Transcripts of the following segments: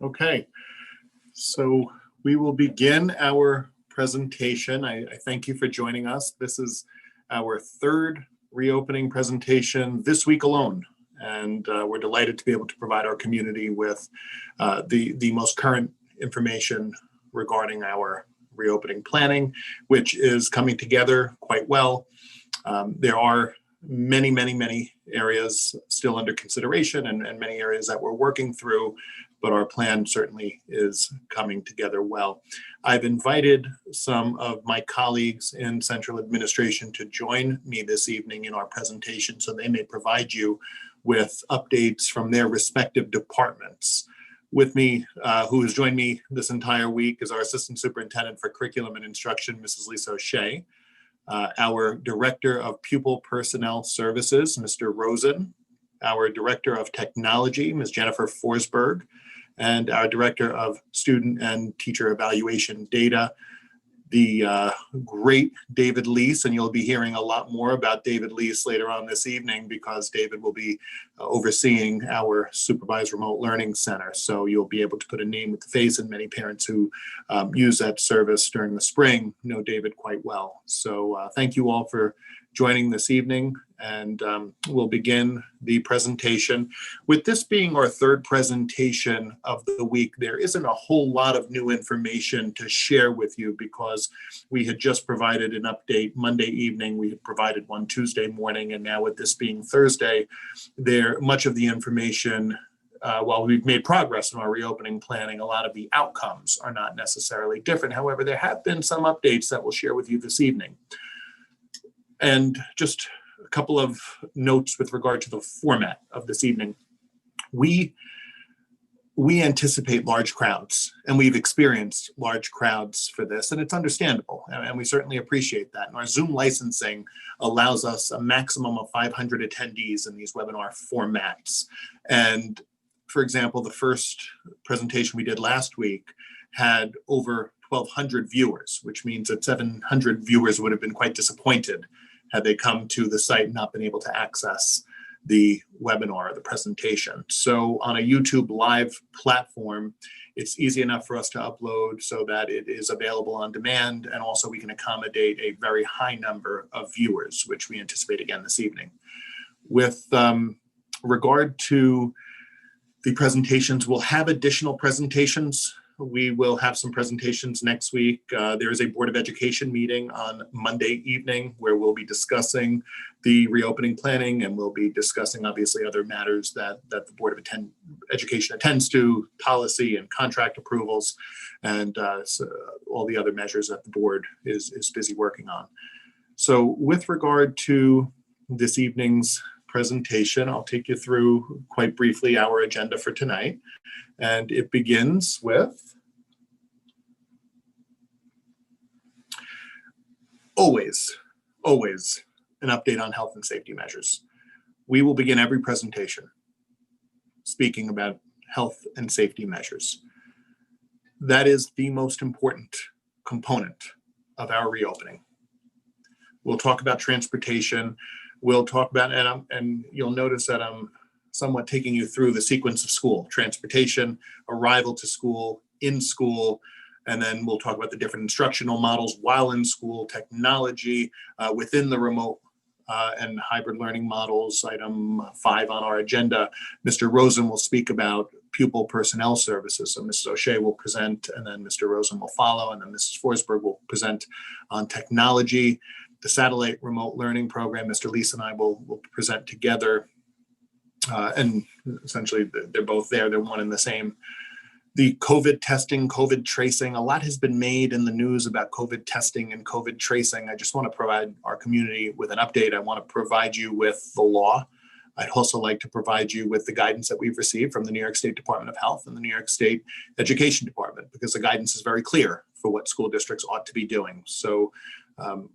Okay, so we will begin our presentation. I thank you for joining us. This is our third reopening presentation this week alone, and we're delighted to be able to provide our community with the most current information regarding our reopening planning, which is coming together quite well. There are many areas still under consideration and many areas that we're working through, but our plan certainly is coming together well. I've invited some of my colleagues in central administration to join me this evening in our presentation so they may provide you with updates from their respective departments. With me, who has joined me this entire week, is our Assistant Superintendent for Curriculum and Instruction, Mrs. Elise O'Shea. Our Director of Pupil Personnel Services, Mr. Rosen, our Director of Technology, Ms. Jennifer Forsberg, and our Director of Student and Teacher Evaluation Data, the great David Elise, and you'll be hearing a lot more about David Elise later on this evening because David will be overseeing our Supervised Remote Learning Center. So you'll be able to put a name with the face, and many parents who use that service during the spring know David quite well. So thank you all for joining this evening, and we'll begin the presentation. With this being our third presentation of the week, there isn't a whole lot of new information to share with you because we had just provided an update Monday evening, we had provided one Tuesday morning, and now with this being Thursday, much of the information, while we've made progress in our reopening planning, a lot of the outcomes are not necessarily different. However, there have been some updates that we'll share with you this evening. And just a couple of notes with regard to the format of this evening. We anticipate large crowds, and we've experienced large crowds for this, and it's understandable, and we certainly appreciate that. And our Zoom licensing allows us a maximum of 500 attendees in these webinar formats. And for example, the first presentation we did last week had over 1,200 viewers, which means that 700 viewers would have been quite disappointed had they come to the site and not been able to access the webinar or the presentation. So on a YouTube live platform, it's easy enough for us to upload so that it is available on demand, and also we can accommodate a very high number of viewers, which we anticipate again this evening. With regard to the presentations, we'll have additional presentations. We will have some presentations next week. There is a Board of Education meeting on Monday evening where we'll be discussing the reopening planning, and we'll be discussing obviously other matters that the Board of Education attends to, policy and contract approvals, and so all the other measures that the board is busy working on. So with regard to this evening's presentation, I'll take you through quite briefly our agenda for tonight. And it begins with always an update on health and safety measures. We will begin every presentation speaking about health and safety measures. That is the most important component of our reopening. We'll talk about transportation. We'll talk about, and you'll notice that I'm somewhat taking you through the sequence of school: transportation, arrival to school, in school, and then we'll talk about the different instructional models while in school, technology within the remote and hybrid learning models. Item 5 on our agenda, Mr. Rosen will speak about pupil personnel services. So Mrs. O'Shea will present, and then Mr. Rosen will follow, and then Mrs. Forsberg will present on technology. The satellite remote learning program, Mr. Elise and I will present together. And essentially they're both there, they're one and the same. The COVID testing, COVID tracing, a lot has been made in the news about COVID testing and COVID tracing. I just want to provide our community with an update. I want to provide you with the law. I'd also like to provide you with the guidance that we've received from the New York State Department of Health and the New York State Education Department, because the guidance is very clear for what school districts ought to be doing. So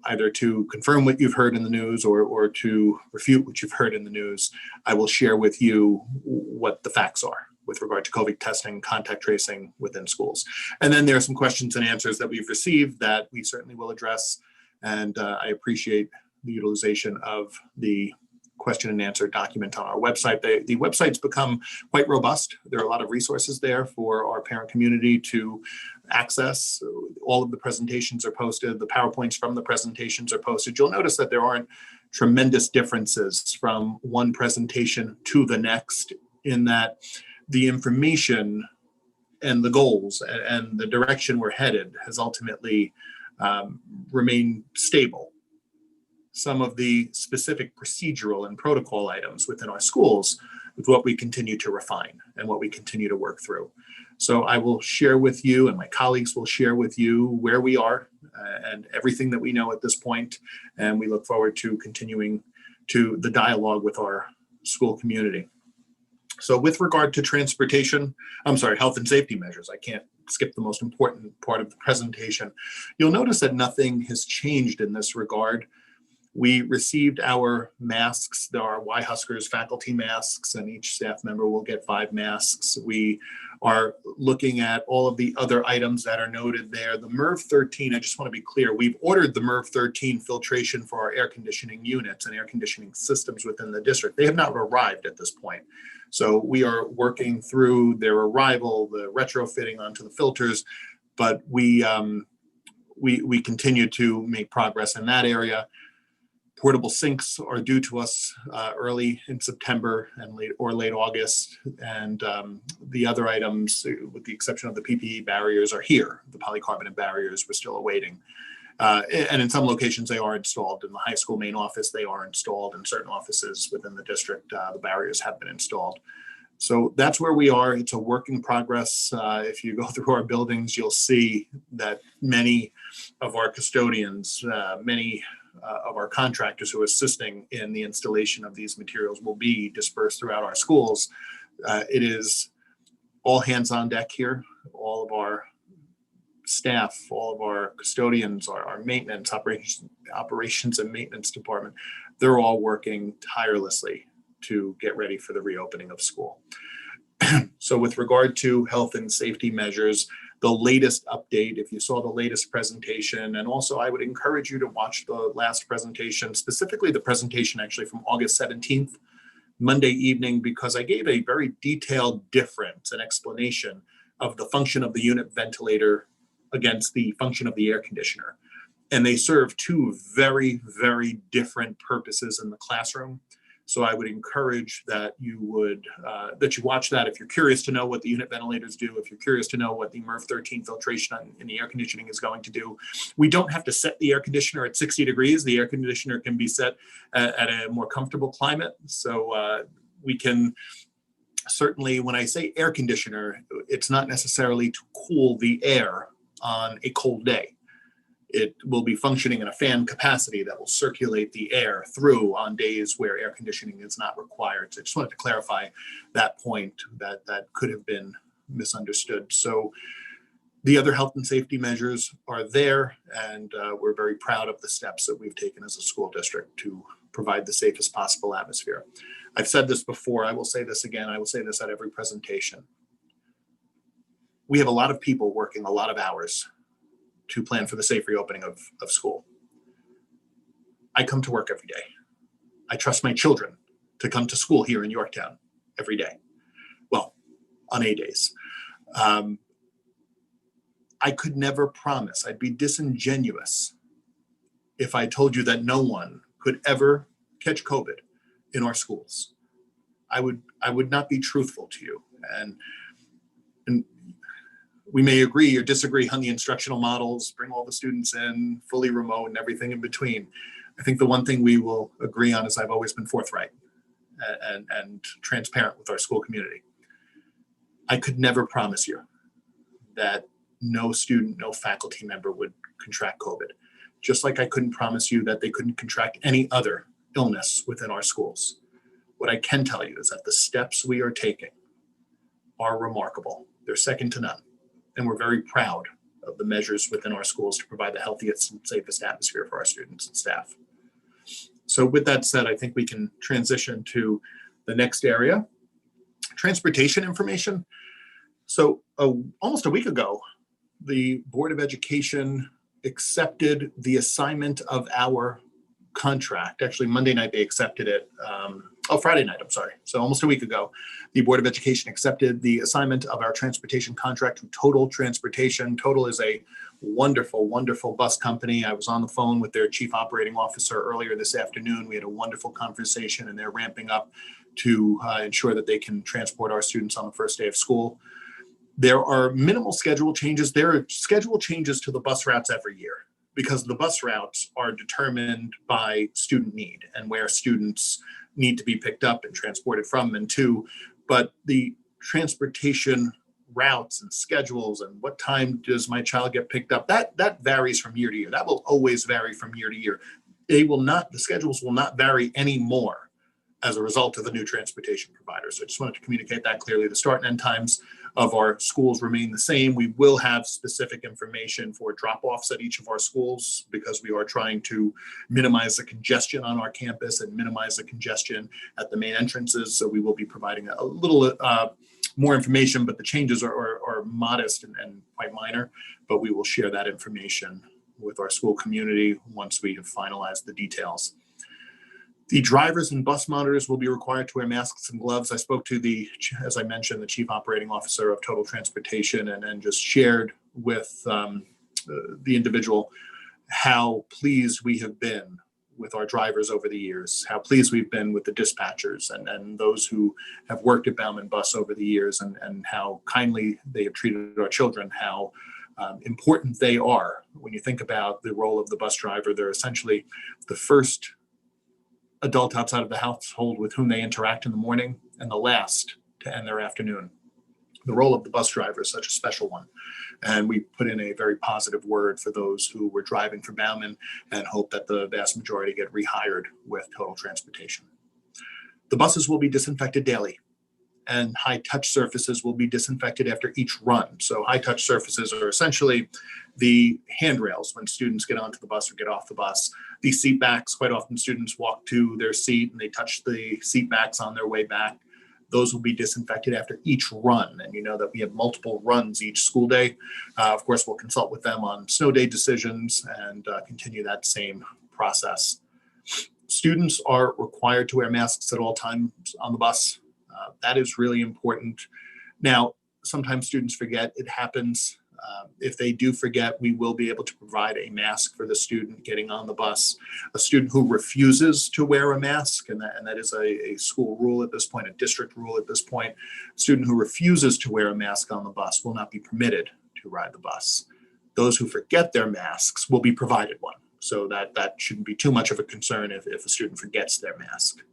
either to confirm what you've heard in the news or to refute what you've heard in the news, I will share with you what the facts are with regard to COVID testing, contact tracing within schools. And then there are some questions and answers that we've received that we certainly will address. And I appreciate the utilization of the question and answer document on our website. The website's become quite robust. There are a lot of resources there for our parent community to access. All of the presentations are posted. The PowerPoints from the presentations are posted. You'll notice that there aren't tremendous differences from one presentation to the next, in that the information and the goals and the direction we're headed has ultimately remained stable. Some of the specific procedural and protocol items within our schools is what we continue to refine and what we continue to work through. So I will share with you, and my colleagues will share with you, where we are and everything that we know at this point. And we look forward to continuing to the dialogue with our school community. So with regard to health and safety measures, I can't skip the most important part of the presentation. You'll notice that nothing has changed in this regard. We received our masks, our Y Huskers faculty masks, and each staff member will get 5 masks. We are looking at all of the other items that are noted there. The MERV 13, I just want to be clear, we've ordered the MERV 13 filtration for our air conditioning units and air conditioning systems within the district. They have not arrived at this point. So we are working through their arrival, the retrofitting onto the filters, but we continue to make progress in that area. Portable sinks are due to us early in September and late August, and the other items, with the exception of the PPE barriers, are here. The polycarbonate barriers we're still awaiting. And in some locations, they are installed. In the high school main office, they are installed. In certain offices within the district, the barriers have been installed. So that's where we are. It's a work in progress. If you go through our buildings, you'll see that many of our custodians, many of our contractors who are assisting in the installation of these materials will be dispersed throughout our schools. It is all hands on deck here. All of our staff, all of our custodians, our maintenance, operations and maintenance department, they're all working tirelessly to get ready for the reopening of school. So with regard to health and safety measures, the latest update, if you saw the latest presentation, and also I would encourage you to watch the last presentation, specifically the presentation actually from August 17th, Monday evening, because I gave a very detailed difference and explanation of the function of the unit ventilator against the function of the air conditioner. And they serve 2 very, very different purposes in the classroom. So I would encourage that you watch that if you're curious to know what the unit ventilators do, if you're curious to know what the MERV 13 filtration in the air conditioning is going to do. We don't have to set the air conditioner at 60 degrees. The air conditioner can be set at a more comfortable climate. So we can certainly, when I say air conditioner, it's not necessarily to cool the air on a cold day. It will be functioning in a fan capacity that will circulate the air through on days where air conditioning is not required. So I just wanted to clarify that point that could have been misunderstood. So the other health and safety measures are there, and we're very proud of the steps that we've taken as a school district to provide the safest possible atmosphere. I've said this before, I will say this again, I will say this at every presentation. We have a lot of people working a lot of hours to plan for the safe reopening of school. I come to work every day. I trust my children to come to school here in Yorktown every day. Well, on A days. I could never promise, I'd be disingenuous if I told you that no one could ever catch COVID in our schools. I would not be truthful to you. And we may agree or disagree on the instructional models, bring all the students in, fully remote and everything in between. I think the one thing we will agree on is I've always been forthright and transparent with our school community. I could never promise you that no student, no faculty member would contract COVID, just like I couldn't promise you that they couldn't contract any other illness within our schools. What I can tell you is that the steps we are taking are remarkable. They're second to none. And we're very proud of the measures within our schools to provide the healthiest and safest atmosphere for our students and staff. So with that said, I think we can transition to the next area, transportation information. So almost a week ago, the Board of Education accepted the assignment of our contract. Actually, Monday night they accepted it. Friday night, I'm sorry. So almost a week ago, the Board of Education accepted the assignment of our transportation contract to Total Transportation. Total is a wonderful, wonderful bus company. I was on the phone with their chief operating officer earlier this afternoon. We had a wonderful conversation, and they're ramping up to ensure that they can transport our students on the first day of school. There are minimal schedule changes. There are schedule changes to the bus routes every year, because the bus routes are determined by student need and where students need to be picked up and transported from and to. But the transportation routes and schedules and what time does my child get picked up, that varies from year to year. That will always vary from year to year. The schedules will not vary anymore as a result of the new transportation provider. So I just wanted to communicate that clearly. The start and end times of our schools remain the same. We will have specific information for drop-offs at each of our schools, because we are trying to minimize the congestion on our campus and minimize the congestion at the main entrances. So we will be providing a little more information, but the changes are modest and quite minor, but we will share that information with our school community once we have finalized the details. The drivers and bus monitors will be required to wear masks and gloves. I spoke to as I mentioned, the chief operating officer of Total Transportation, and just shared with the individual how pleased we have been with our drivers over the years, how pleased we've been with the dispatchers and those who have worked at Bauman Bus over the years, and how kindly they have treated our children, how important they are. When you think about the role of the bus driver, they're essentially the first adult outside of the household with whom they interact in the morning, and the last to end their afternoon. The role of the bus driver is such a special one. And we put in a very positive word for those who were driving for Bauman, and hope that the vast majority get rehired with Total Transportation. The buses will be disinfected daily, and high-touch surfaces will be disinfected after each run. So high-touch surfaces are essentially the handrails when students get onto the bus or get off the bus. The seat backs, quite often students walk to their seat and they touch the seat backs on their way back. Those will be disinfected after each run. And you know that we have multiple runs each school day. Of course, we'll consult with them on snow day decisions and continue that same process. Students are required to wear masks at all times on the bus. That is really important. Now, sometimes students forget. It happens. If they do forget, we will be able to provide a mask for the student getting on the bus. A student who refuses to wear a mask, and that is a school rule at this point, a district rule at this point, a student who refuses to wear a mask on the bus will not be permitted to ride the bus. Those who forget their masks will be provided one. So that shouldn't be too much of a concern if a student forgets their mask.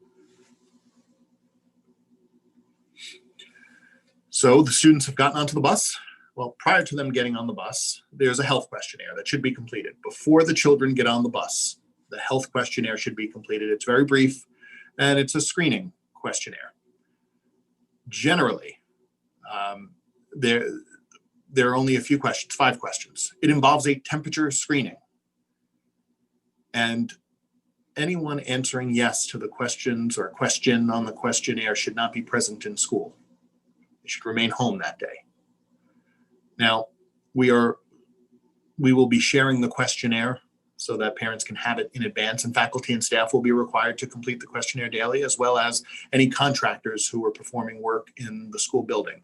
So the students have gotten onto the bus. Well, prior to them getting on the bus, there's a health questionnaire that should be completed. Before the children get on the bus, the health questionnaire should be completed. It's very brief, and it's a screening questionnaire. Generally, there are only a few questions, 5 questions. It involves a temperature screening. And anyone answering yes to the questions or question on the questionnaire should not be present in school. They should remain home that day. Now, we will be sharing the questionnaire so that parents can have it in advance, and faculty and staff will be required to complete the questionnaire daily, as well as any contractors who are performing work in the school building.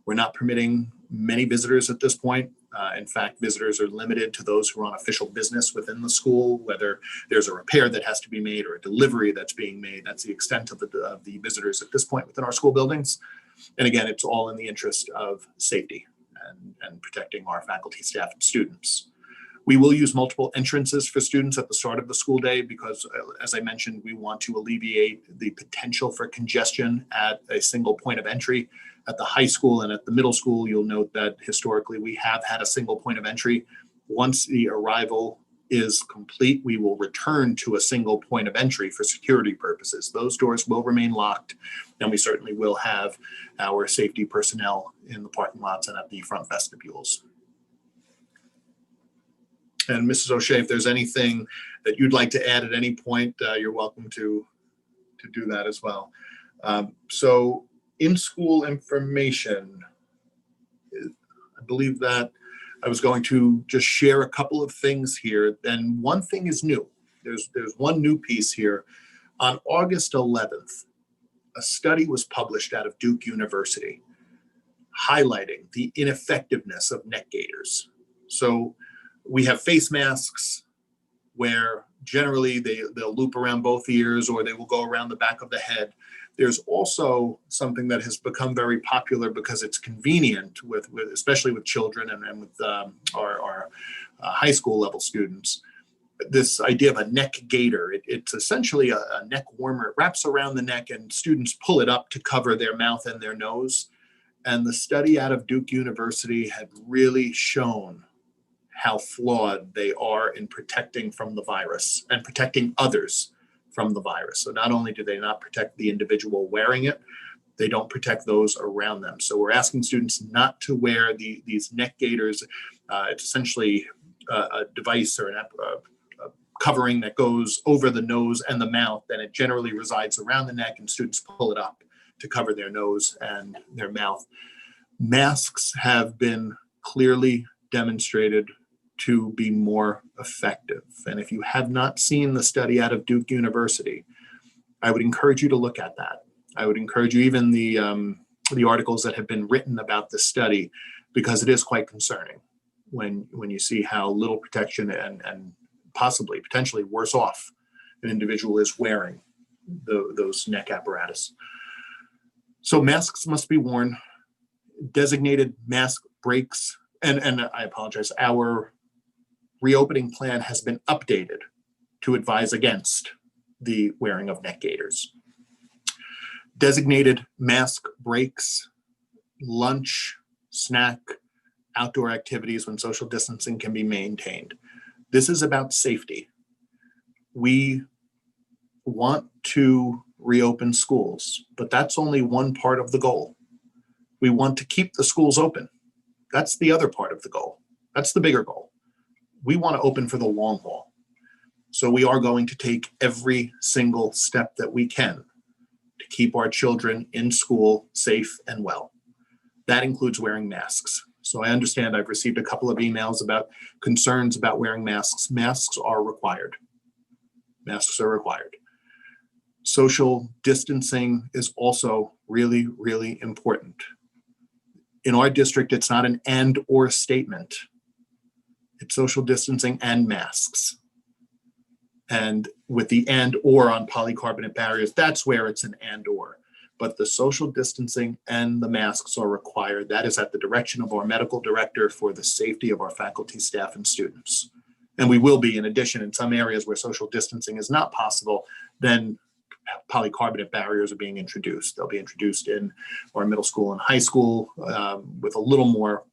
We're not permitting many visitors at this point. In fact, visitors are limited to those who are on official business within the school, whether there's a repair that has to be made or a delivery that's being made. That's the extent of the visitors at this point within our school buildings. And again, it's all in the interest of safety and protecting our faculty, staff, and students. We will use multiple entrances for students at the start of the school day because, as I mentioned, we want to alleviate the potential for congestion at a single point of entry. At the high school and at the middle school, you'll note that historically we have had a single point of entry. Once the arrival is complete, we will return to a single point of entry for security purposes. Those doors will remain locked, and we certainly will have our safety personnel in the parking lots and at the front vestibules. And Mrs. O'Shea, if there's anything that you'd like to add at any point, you're welcome to do that as well. So in-school information, I believe that I was going to just share a couple of things here. And one thing is new. There's one new piece here. On August 11th, a study was published out of Duke University highlighting the ineffectiveness of neck gaiters. So we have face masks where generally they'll loop around both ears or they will go around the back of the head. There's also something that has become very popular because it's convenient with especially with children and with our high school level students. This idea of a neck gaiter, it's essentially a neck warmer. It wraps around the neck and students pull it up to cover their mouth and their nose. And the study out of Duke University had really shown how flawed they are in protecting from the virus and protecting others from the virus. So not only do they not protect the individual wearing it, they don't protect those around them. So we're asking students not to wear these neck gaiters. It's essentially a device or a covering that goes over the nose and the mouth, and it generally resides around the neck, and students pull it up to cover their nose and their mouth. Masks have been clearly demonstrated to be more effective. And if you have not seen the study out of Duke University, I would encourage you to look at that. I would encourage you, even the articles that have been written about this study, because it is quite concerning when you see how little protection and possibly, potentially worse off an individual is wearing those neck apparatus. So masks must be worn. Designated mask breaks, and I apologize, our reopening plan has been updated to advise against the wearing of neck gaiters. Designated mask breaks, lunch, snack, outdoor activities when social distancing can be maintained. This is about safety. We want to reopen schools, but that's only one part of the goal. We want to keep the schools open. That's the other part of the goal. That's the bigger goal. We want to open for the long haul. So we are going to take every single step that we can to keep our children in school safe and well. That includes wearing masks. So I understand I've received a couple of emails about concerns about wearing masks. Masks are required. Masks are required. Social distancing is also really, really important. In our district, it's not an and or statement. It's social distancing and masks. And with the and or on polycarbonate barriers, that's where it's an and or. But the social distancing and the masks are required. That is at the direction of our medical director for the safety of our faculty, staff, and students. And we will be, in addition, in some areas where social distancing is not possible, then polycarbonate barriers are being introduced. They'll be introduced in our middle school and high school with a little more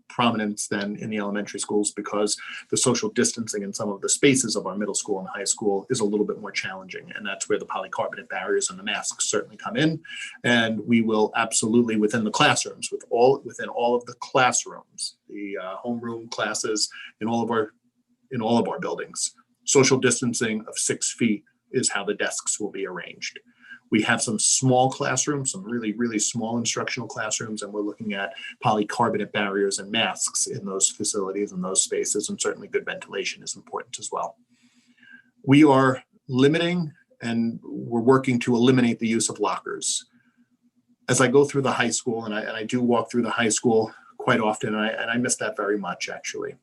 prominence than in the elementary schools, because the social distancing in some of the spaces of our middle school and high school is a little bit more challenging. And that's where the polycarbonate barriers and the masks certainly come in. And we will absolutely, within the classrooms, within all of the classrooms, the homeroom classes in all of our buildings, social distancing of 6 feet is how the desks will be arranged. We have some small classrooms, some really, really small instructional classrooms, and we're looking at polycarbonate barriers and masks in those facilities and those spaces, and certainly good ventilation is important as well. We are limiting, and we're working to eliminate the use of lockers. As I go through the high school, and I do walk through the high school quite often, and I miss that very much, actually.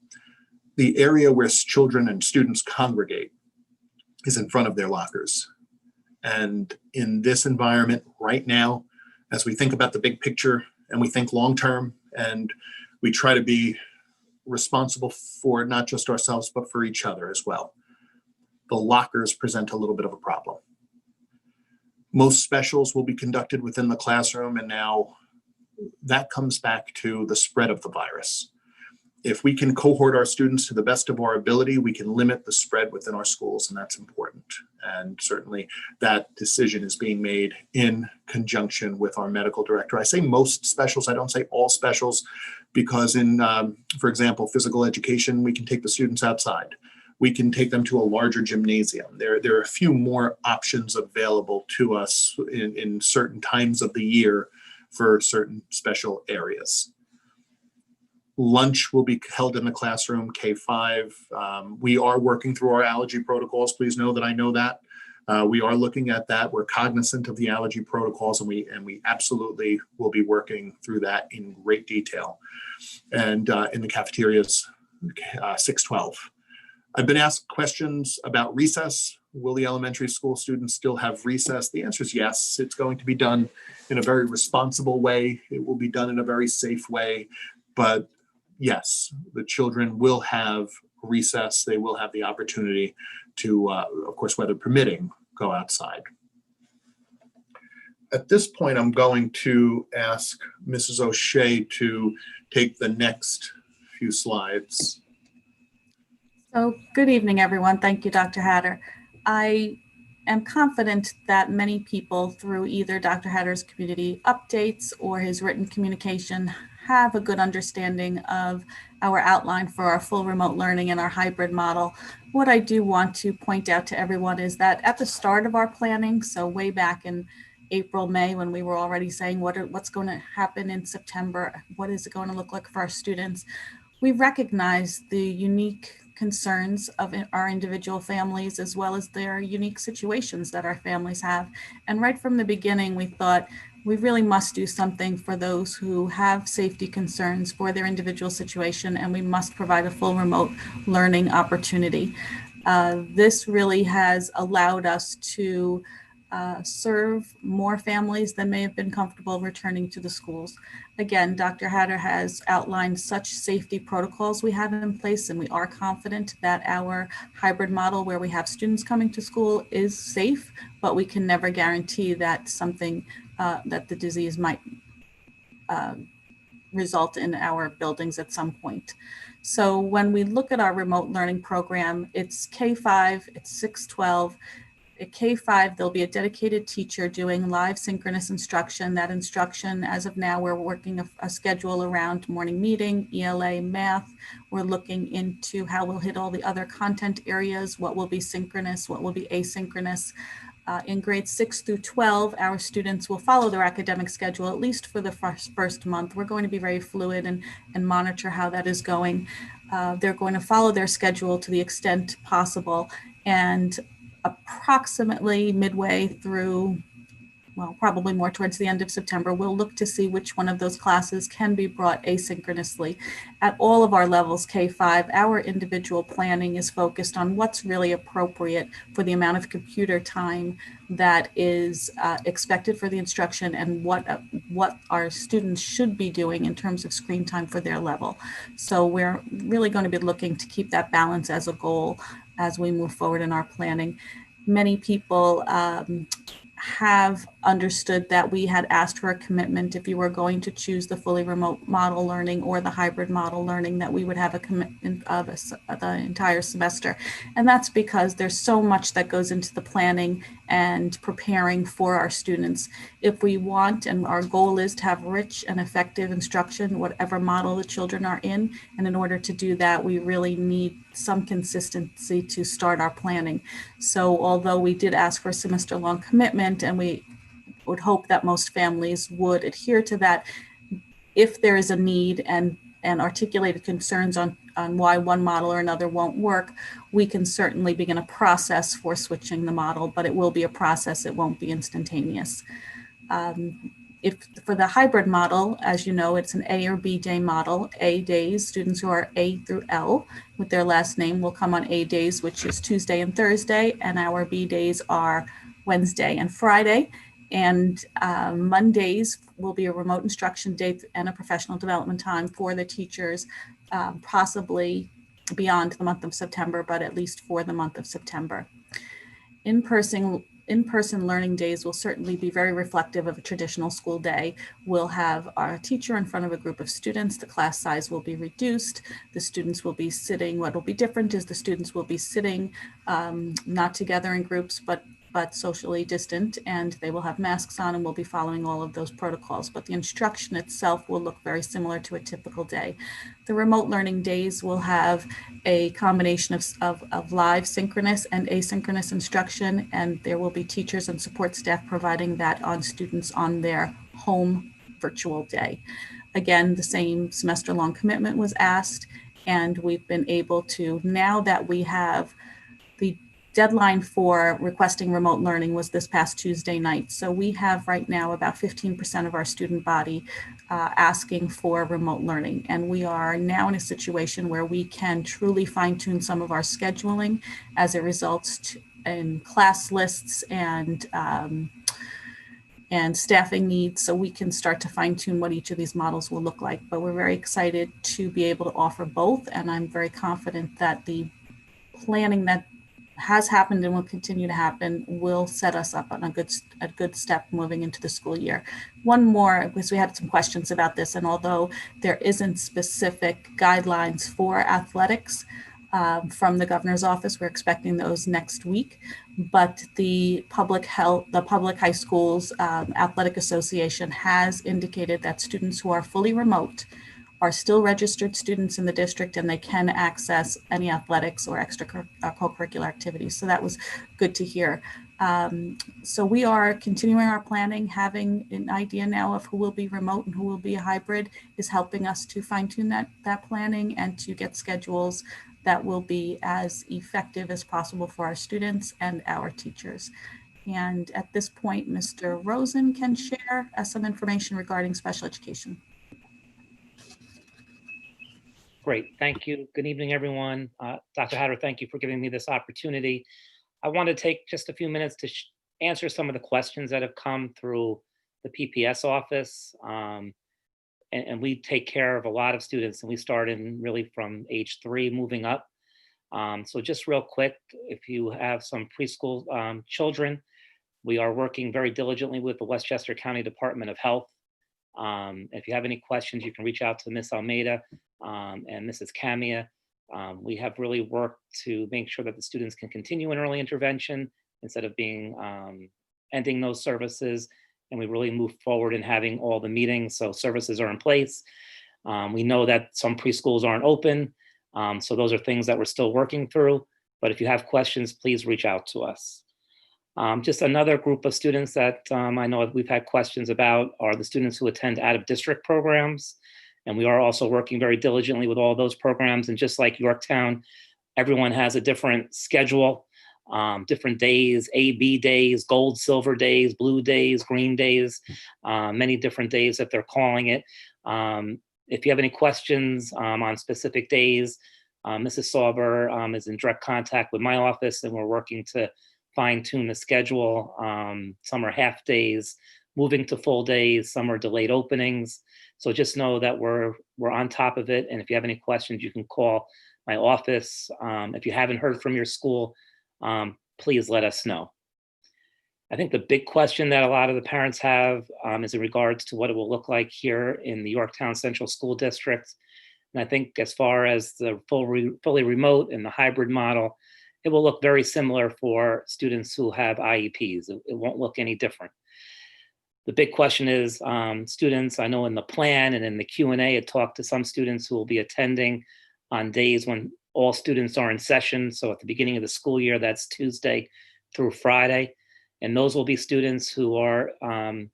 The area where children and students congregate is in front of their lockers. And in this environment right now, as we think about the big picture and we think long-term, and we try to be responsible for not just ourselves, but for each other as well, the lockers present a little bit of a problem. Most specials will be conducted within the classroom, and now that comes back to the spread of the virus. If we can cohort our students to the best of our ability, we can limit the spread within our schools, and that's important. And certainly that decision is being made in conjunction with our medical director. I say most specials, I don't say all specials, because in, for example, physical education, we can take the students outside. We can take them to a larger gymnasium. There are a few more options available to us in certain times of the year for certain special areas. Lunch will be held in the classroom, K-5. We are working through our allergy protocols. Please know that I know that. We are looking at that. We're cognizant of the allergy protocols, and we absolutely will be working through that in great detail. And in the cafeterias, 612. I've been asked questions about recess. Will the elementary school students still have recess? The answer is yes. It's going to be done in a very responsible way. It will be done in a very safe way. But yes, the children will have recess. They will have the opportunity to, of course, weather permitting, go outside. At this point, I'm going to ask Mrs. O'Shea to take the next few slides. So good evening, everyone. Thank you, Dr. Hatter. I am confident that many people through either Dr. Hatter's community updates or his written communication have a good understanding of our outline for our full remote learning and our hybrid model. What I do want to point out to everyone is that at the start of our planning, so way back in April, May, when we were already saying what's going to happen in September, what is it going to look like for our students, we recognize the unique concerns of our individual families as well as their unique situations that our families have. And right from the beginning, we thought we really must do something for those who have safety concerns for their individual situation, and we must provide a full remote learning opportunity. This really has allowed us to serve more families than may have been comfortable returning to the schools. Again, Dr. Hatter has outlined such safety protocols we have in place, and we are confident that our hybrid model where we have students coming to school is safe, but we can never guarantee that something that the disease might result in our buildings at some point. So when we look at our remote learning program, it's K-5, it's 612. At K-5, there'll be a dedicated teacher doing live synchronous instruction. That instruction, as of now, we're working a schedule around morning meeting, ELA, math. We're looking into how we'll hit all the other content areas, what will be synchronous, what will be asynchronous. In grades 6 through 12, our students will follow their academic schedule, at least for the first month. We're going to be very fluid and monitor how that is going. They're going to follow their schedule to the extent possible. And approximately midway through, well, probably more towards the end of September, we'll look to see which one of those classes can be brought asynchronously. At all of our levels, K-5, our individual planning is focused on what's really appropriate for the amount of computer time that is expected for the instruction and what our students should be doing in terms of screen time for their level. So we're really going to be looking to keep that balance as a goal as we move forward in our planning. Many people have understood that we had asked for a commitment if you were going to choose the fully remote model learning or the hybrid model learning, that we would have a commitment of the entire semester. And that's because there's so much that goes into the planning and preparing for our students. If we want, and our goal is to have rich and effective instruction, whatever model the children are in, and in order to do that, we really need some consistency to start our planning. So although we did ask for a semester-long commitment, and we would hope that most families would adhere to that, if there is a need and articulated concerns on why one model or another won't work, we can certainly begin a process for switching the model, but it will be a process, it won't be instantaneous. If for the hybrid model, as you know, it's an A or B day model. A days, students who are A through L with their last name will come on A days, which is Tuesday and Thursday, and our B days are Wednesday and Friday. And Mondays will be a remote instruction day and a professional development time for the teachers, possibly beyond the month of September, but at least for the month of September. In-person learning days will certainly be very reflective of a traditional school day. We'll have our teacher in front of a group of students. The class size will be reduced. The students will be sitting. What will be different is the students will be sitting not together in groups, but socially distant, and they will have masks on, and we'll be following all of those protocols. But the instruction itself will look very similar to a typical day. The remote learning days will have a combination of live synchronous and asynchronous instruction, and there will be teachers and support staff providing that on students on their home virtual day. Again, the same semester-long commitment was asked, and we've been able to, now that we have the deadline for requesting remote learning was this past Tuesday night. So we have right now about 15% of our student body asking for remote learning. And we are now in a situation where we can truly fine tune some of our scheduling as it results in class lists and staffing needs, so we can start to fine tune what each of these models will look like. But we're very excited to be able to offer both. And I'm very confident that the planning that has happened and will continue to happen will set us up on a good step moving into the school year. One more, because we had some questions about this, and although there isn't specific guidelines for athletics from the governor's office, we're expecting those next week. But the public high schools athletic association has indicated that students who are fully remote are still registered students in the district, and they can access any athletics or co-curricular activities. So that was good to hear. So we are continuing our planning. Having an idea now of who will be remote and who will be a hybrid is helping us to fine tune that planning and to get schedules that will be as effective as possible for our students and our teachers. And at this point, Mr. Rosen can share some information regarding special education. Great, thank you. Good evening, everyone. Dr. Hatter, thank you for giving me this opportunity. I want to take just a few minutes to answer some of the questions that have come through the PPS office. And we take care of a lot of students, and we start in really from age 3 moving up. So just real quick, if you have some preschool children, we are working very diligently with the Westchester County Department of Health. If you have any questions, you can reach out to Ms. Almeida and Mrs. Camia. We have really worked to make sure that the students can continue in early intervention instead of ending those services. And we really move forward in having all the meetings, so services are in place. We know that some preschools aren't open, so those are things that we're still working through. But if you have questions, please reach out to us. Just another group of students that I know we've had questions about are the students who attend out-of-district programs. And we are also working very diligently with all those programs. And just like Yorktown, everyone has a different schedule, different days, A, B days, gold, silver days, blue days, green days, many different days that they're calling it. If you have any questions on specific days, Mrs. Sauber is in direct contact with my office, and we're working to fine tune the schedule. Some are half days, moving to full days, some are delayed openings. So just know that we're on top of it. And if you have any questions, you can call my office. If you haven't heard from your school, please let us know. I think the big question that a lot of the parents have is in regards to what it will look like here in the Yorktown Central School District. And I think as far as the fully remote and the hybrid model, it will look very similar for students who have IEPs. It won't look any different. The big question is students, I know in the plan and in the Q&A, it talked to some students who will be attending on days when all students are in session. So at the beginning of the school year, that's Tuesday through Friday. And those will be students who are New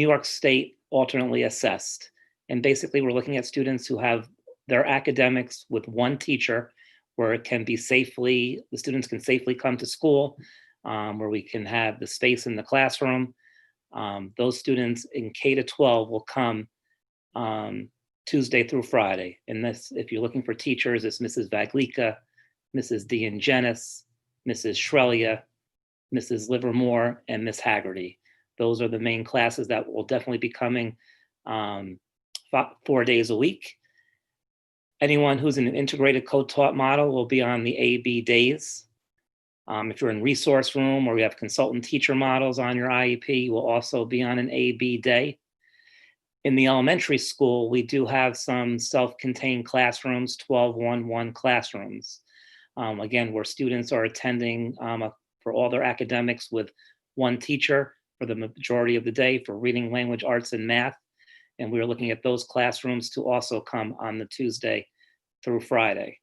York State alternately assessed. And basically we're looking at students who have their academics with one teacher, where it can be the students can safely come to school, where we can have the space in the classroom. Those students in K-12 will come Tuesday through Friday. And this, if you're looking for teachers, it's Mrs. Vaglica, Mrs. D'Angenis, Mrs. Shrelia, Mrs. Livermore, and Miss Haggerty. Those are the main classes that will definitely be coming 4 days a week. Anyone who's in an integrated co-taught model will be on the A-B days. If you're in resource room or we have consultant teacher models on your IEP, you will also be on an A-B day. In the elementary school, we do have some self-contained classrooms, 12-1-1 classrooms. Again, where students are attending for all their academics with one teacher for the majority of the day for reading, language, arts, and math. And we're looking at those classrooms to also come on the Tuesday through Friday.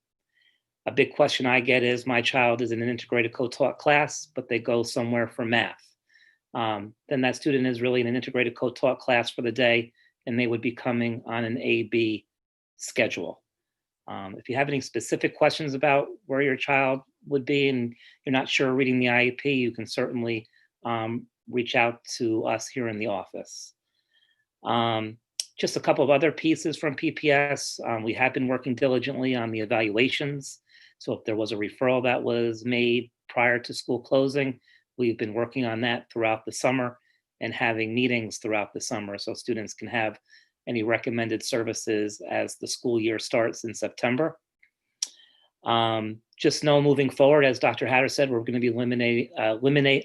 A big question I get is, my child is in an integrated co-taught class, but they go somewhere for math. Then that student is really in an integrated co-taught class for the day, and they would be coming on an A-B schedule. If you have any specific questions about where your child would be and you're not sure reading the IEP, you can certainly reach out to us here in the office. Just a couple of other pieces from PPS. We have been working diligently on the evaluations. So if there was a referral that was made prior to school closing, we've been working on that throughout the summer and having meetings throughout the summer so students can have any recommended services as the school year starts in September. Just know moving forward, as Dr. Hatter said, we're going to be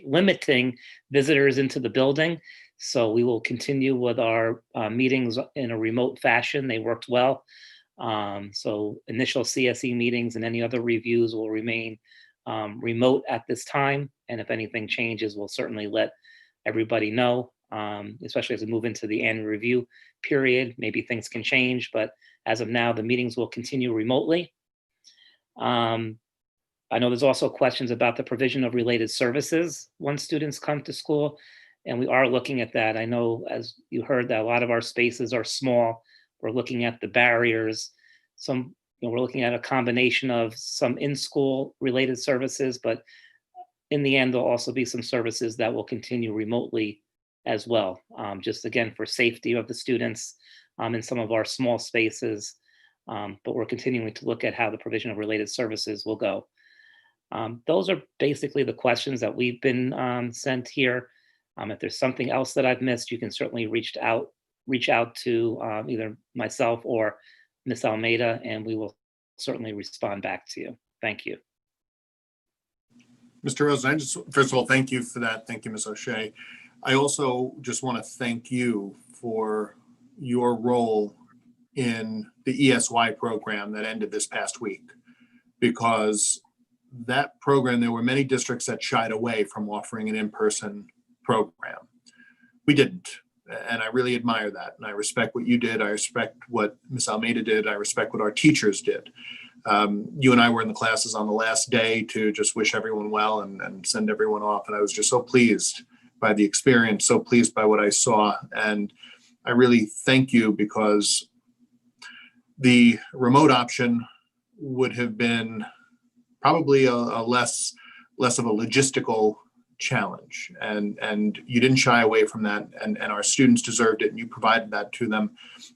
limiting visitors into the building. So we will continue with our meetings in a remote fashion. They worked well. So initial CSE meetings and any other reviews will remain remote at this time. And if anything changes, we'll certainly let everybody know, especially as we move into the annual review period. Maybe things can change, but as of now, the meetings will continue remotely. I know there's also questions about the provision of related services when students come to school, and we are looking at that. I know, as you heard, that a lot of our spaces are small. We're looking at the barriers. We're looking at a combination of some in-school related services, but in the end, there'll also be some services that will continue remotely as well, just again for safety of the students in some of our small spaces. But we're continuing to look at how the provision of related services will go. Those are basically the questions that we've been sent here. If there's something else that I've missed, you can certainly reach out to either myself or Ms. Almeida, and we will certainly respond back to you. Thank you. Mr. Rosen, first of all, thank you for that. Thank you, Ms. O'Shea. I also just want to thank you for your role in the ESY program that ended this past week, because that program, there were many districts that shied away from offering an in-person program. We didn't, and I really admire that. And I respect what you did. I respect what Ms. Almeida did. I respect what our teachers did. You and I were in the classes on the last day to just wish everyone well and send everyone off. And I was just so pleased by the experience, so pleased by what I saw. And I really thank you, because the remote option would have been probably a less of a logistical challenge. And you didn't shy away from that. And our students deserved it. And you provided that to them.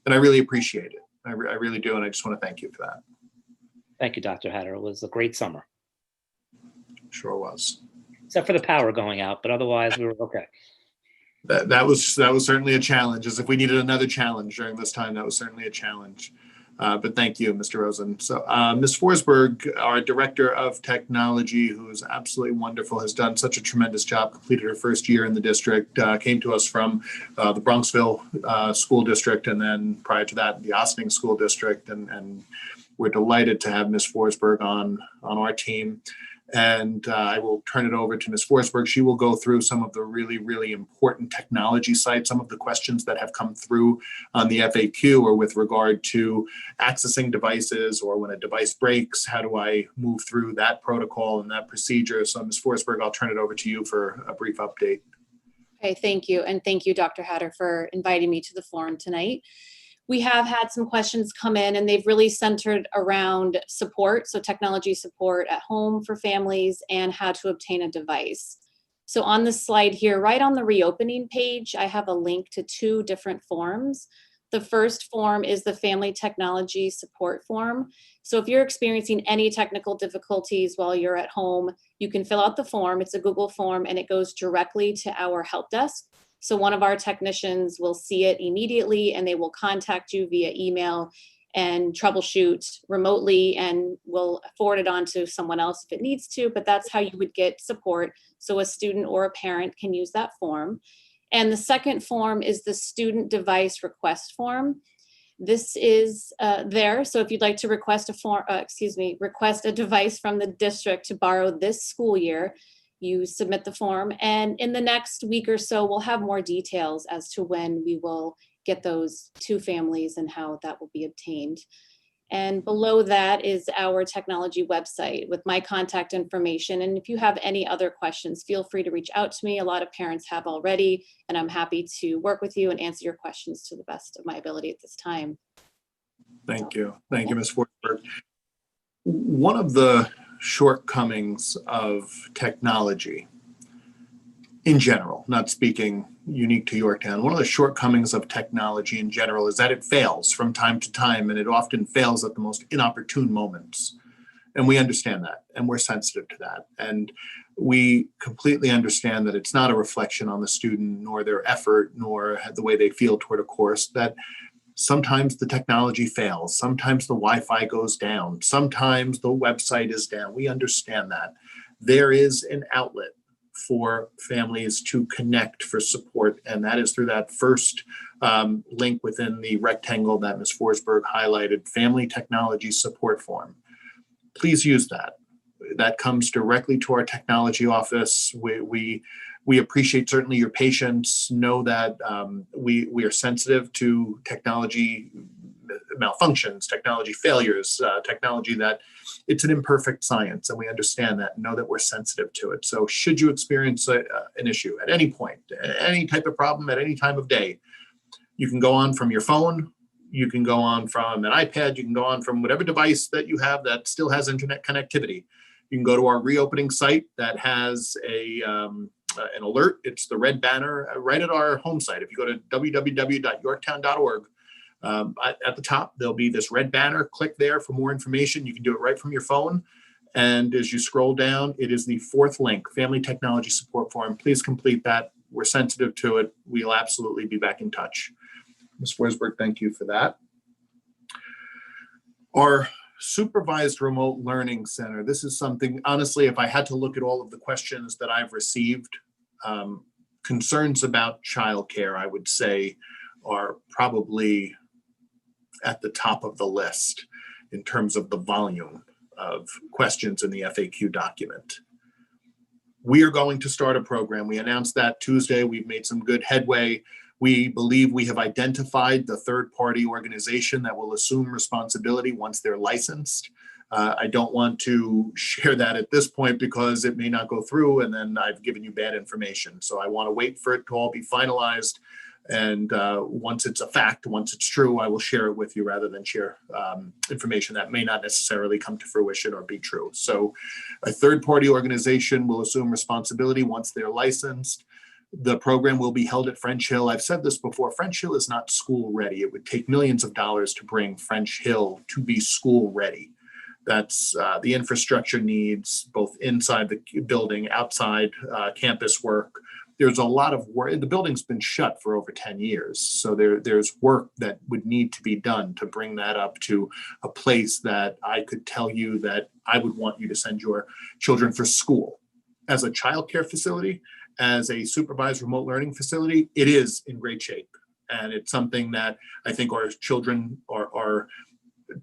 And I really appreciate it. I really do. And I just want to thank you for that. Thank you, Dr. Hatter. It was a great summer. Sure was. Except for the power going out, but otherwise we were okay. That was certainly a challenge. As if we needed another challenge during this time, that was certainly a challenge. But thank you, Mr. Rosen. So Ms. Forsberg, our Director of Technology, who is absolutely wonderful, has done such a tremendous job, completed her first year in the district, came to us from the Bronxville School District, and then prior to that, the Ossining School District. And we're delighted to have Ms. Forsberg on our team. And I will turn it over to Ms. Forsberg. She will go through some of the really, really important technology sites, some of the questions that have come through on the FAQ, or with regard to accessing devices, or when a device breaks, how do I move through that protocol and that procedure? So Ms. Forsberg, I'll turn it over to you for a brief update. Okay, thank you. And thank you, Dr. Hatter, for inviting me to the forum tonight. We have had some questions come in, and they've really centered around support, so technology support at home for families and how to obtain a device. So on this slide here, right on the reopening page, I have a link to 2 different forms. The first form is the Family Technology Support Form. So if you're experiencing any technical difficulties while you're at home, you can fill out the form. It's a Google form, and it goes directly to our help desk. So one of our technicians will see it immediately, and they will contact you via email and troubleshoot remotely, and will forward it on to someone else if it needs to, but that's how you would get support. So a student or a parent can use that form. And the second form is the Student Device Request Form. This is there. So if you'd like to request request a device from the district to borrow this school year, you submit the form, and in the next week or so, we'll have more details as to when we will get those to families and how that will be obtained. And below that is our technology website with my contact information. And if you have any other questions, feel free to reach out to me. A lot of parents have already, and I'm happy to work with you and answer your questions to the best of my ability at this time. Thank you. Thank you, Ms. Forsberg. One of the shortcomings of technology in general, not speaking unique to Yorktown, one of the shortcomings of technology in general is that it fails from time to time, and it often fails at the most inopportune moments. And we understand that, and we're sensitive to that. And we completely understand that it's not a reflection on the student, nor their effort, nor the way they feel toward a course, that sometimes the technology fails. Sometimes the Wi-Fi goes down. Sometimes the website is down. We understand that. There is an outlet for families to connect for support, and that is through that first link within the rectangle that Ms. Forsberg highlighted, Family Technology Support Form. Please use that. That comes directly to our technology office. We appreciate certainly your patience. Know that we are sensitive to technology malfunctions, technology failures, technology that it's an imperfect science, and we understand that and know that we're sensitive to it. So should you experience an issue at any point, any type of problem at any time of day, you can go on from your phone, you can go on from an iPad, you can go on from whatever device that you have that still has internet connectivity. You can go to our reopening site that has an alert. It's the red banner right at our home site. If you go to www.yorktown.org, at the top, there'll be this red banner. Click there for more information. You can do it right from your phone. And as you scroll down, it is the fourth link, Family Technology Support Form. Please complete that. We're sensitive to it. We'll absolutely be back in touch. Ms. Forsberg, thank you for that. Our supervised remote learning center. This is something, honestly, if I had to look at all of the questions that I've received, concerns about childcare, I would say, are probably at the top of the list in terms of the volume of questions in the FAQ document. We are going to start a program. We announced that Tuesday. We've made some good headway. We believe we have identified the third-party organization that will assume responsibility once they're licensed. I don't want to share that at this point because it may not go through, and then I've given you bad information. So I want to wait for it to all be finalized. And once it's a fact, once it's true, I will share it with you rather than share information that may not necessarily come to fruition or be true. So a third-party organization will assume responsibility once they're licensed. The program will be held at French Hill. I've said this before, French Hill is not school ready. It would take millions of dollars to bring French Hill to be school ready. That's the infrastructure needs, both inside the building, outside campus work. There's a lot of work. The building's been shut for over 10 years. So there's work that would need to be done to bring that up to a place that I could tell you that I would want you to send your children for school. As a childcare facility, as a supervised remote learning facility, it is in great shape. And it's something that I think our children are